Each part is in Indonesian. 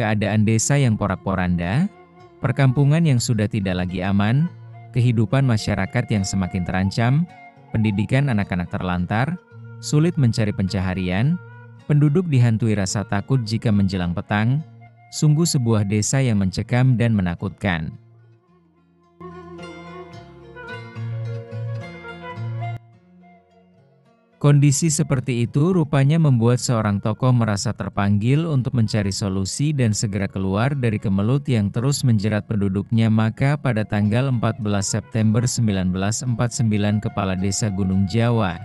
keadaan desa yang porak-poranda, perkampungan yang sudah tidak lagi aman, kehidupan masyarakat yang semakin terancam, pendidikan anak-anak terlantar, sulit mencari pencaharian, penduduk dihantui rasa takut jika menjelang petang, sungguh sebuah desa yang mencekam dan menakutkan. Kondisi seperti itu rupanya membuat seorang tokoh merasa terpanggil untuk mencari solusi dan segera keluar dari kemelut yang terus menjerat penduduknya. Maka pada tanggal 14 September 1949 Kepala Desa Gunung Jawa,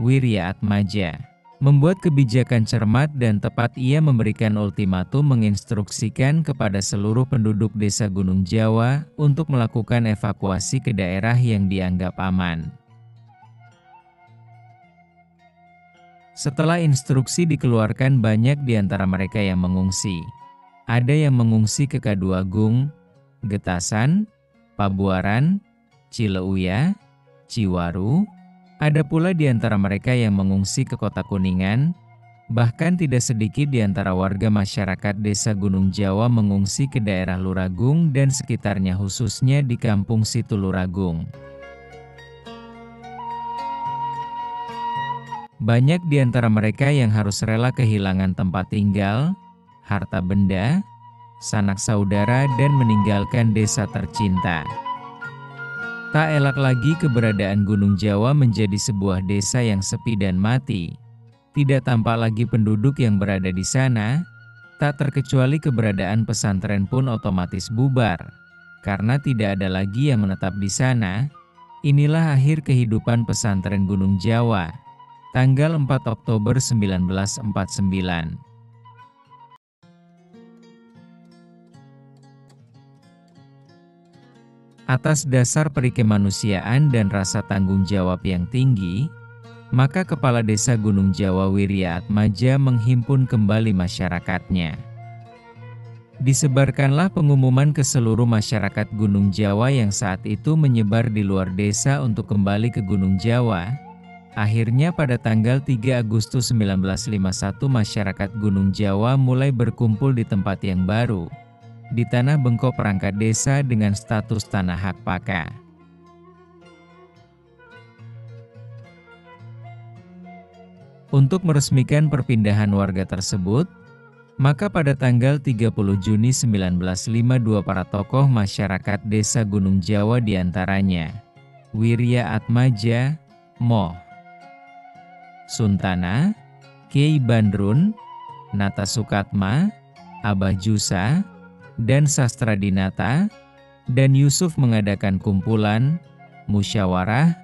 Wirya Atmaja, membuat kebijakan cermat dan tepat. Ia memberikan ultimatum menginstruksikan kepada seluruh penduduk Desa Gunung Jawa untuk melakukan evakuasi ke daerah yang dianggap aman. Setelah instruksi dikeluarkan, banyak di antara mereka yang mengungsi. Ada yang mengungsi ke Kaduagung, Getasan, Pabuaran, Cileuya, Ciwaru. Ada pula di antara mereka yang mengungsi ke Kota Kuningan. Bahkan tidak sedikit di antara warga masyarakat Desa Gunung Jawa mengungsi ke daerah Luragung dan sekitarnya, khususnya di Kampung Situ Luragung. Banyak di antara mereka yang harus rela kehilangan tempat tinggal, harta benda, sanak saudara, dan meninggalkan desa tercinta. Tak elak lagi keberadaan Gunung Jawa menjadi sebuah desa yang sepi dan mati. Tidak tampak lagi penduduk yang berada di sana, tak terkecuali keberadaan pesantren pun otomatis bubar. Karena tidak ada lagi yang menetap di sana, inilah akhir kehidupan pesantren Gunung Jawa. Tanggal 4 Oktober 1949. Atas dasar perikemanusiaan dan rasa tanggung jawab yang tinggi, maka Kepala Desa Gunung Jawa Wirya Atmaja menghimpun kembali masyarakatnya. Disebarkanlah pengumuman ke seluruh masyarakat Gunung Jawa yang saat itu menyebar di luar desa untuk kembali ke Gunung Jawa. Akhirnya pada tanggal 3 Agustus 1951 masyarakat Gunung Jawa mulai berkumpul di tempat yang baru, di Tanah Bengkok perangkat desa dengan status tanah hak paka. Untuk meresmikan perpindahan warga tersebut, maka pada tanggal 30 Juni 1952 para tokoh masyarakat Desa Gunung Jawa diantaranya Wirya Atmaja, Moh Suntana, Kiai Bandrun, Nata Sukatma, Abah Jusa, dan Sastradinata, dan Yusuf mengadakan kumpulan, musyawarah,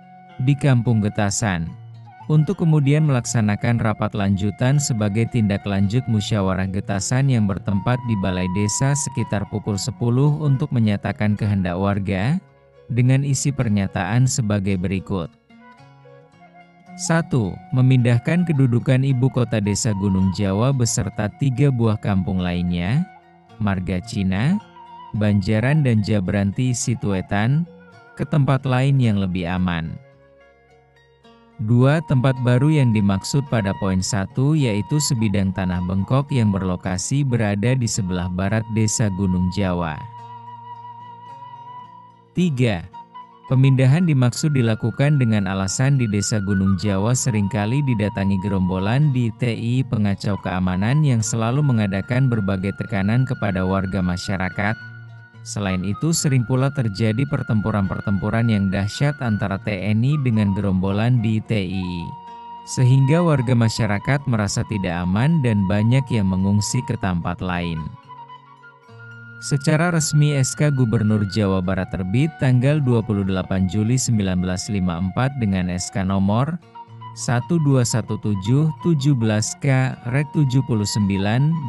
di Kampung Getasan, untuk kemudian melaksanakan rapat lanjutan sebagai tindak lanjut musyawarah Getasan yang bertempat di Balai Desa sekitar pukul 10 untuk menyatakan kehendak warga, dengan isi pernyataan sebagai berikut. 1. Memindahkan kedudukan ibu kota Desa Gunung Jawa beserta 3 buah kampung lainnya, Marga Cina, Banjaran dan Jabranti Situetan, ke tempat lain yang lebih aman. 2. Tempat baru yang dimaksud pada poin 1 yaitu sebidang tanah bengkok yang berlokasi berada di sebelah barat Desa Gunung Jawa. 3. Pemindahan dimaksud dilakukan dengan alasan di Desa Gunung Jawa seringkali didatangi gerombolan di TI pengacau keamanan yang selalu mengadakan berbagai tekanan kepada warga masyarakat. Selain itu sering pula terjadi pertempuran-pertempuran yang dahsyat antara TNI dengan gerombolan di TI. Sehingga warga masyarakat merasa tidak aman dan banyak yang mengungsi ke tempat lain. Secara resmi SK Gubernur Jawa Barat terbit tanggal 28 Juli 1954 dengan SK nomor 1217-17K Rek 79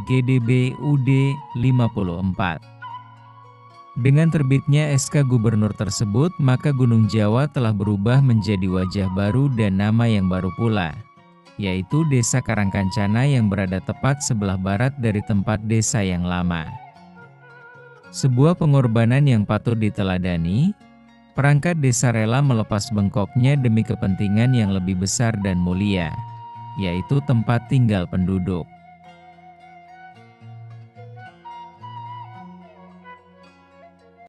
GDB UD 54. Dengan terbitnya SK Gubernur tersebut, maka Gunung Jawa telah berubah menjadi wajah baru dan nama yang baru pula, yaitu Desa Karangkancana yang berada tepat sebelah barat dari tempat desa yang lama. Sebuah pengorbanan yang patut diteladani, perangkat desa rela melepas bengkoknya demi kepentingan yang lebih besar dan mulia, yaitu tempat tinggal penduduk.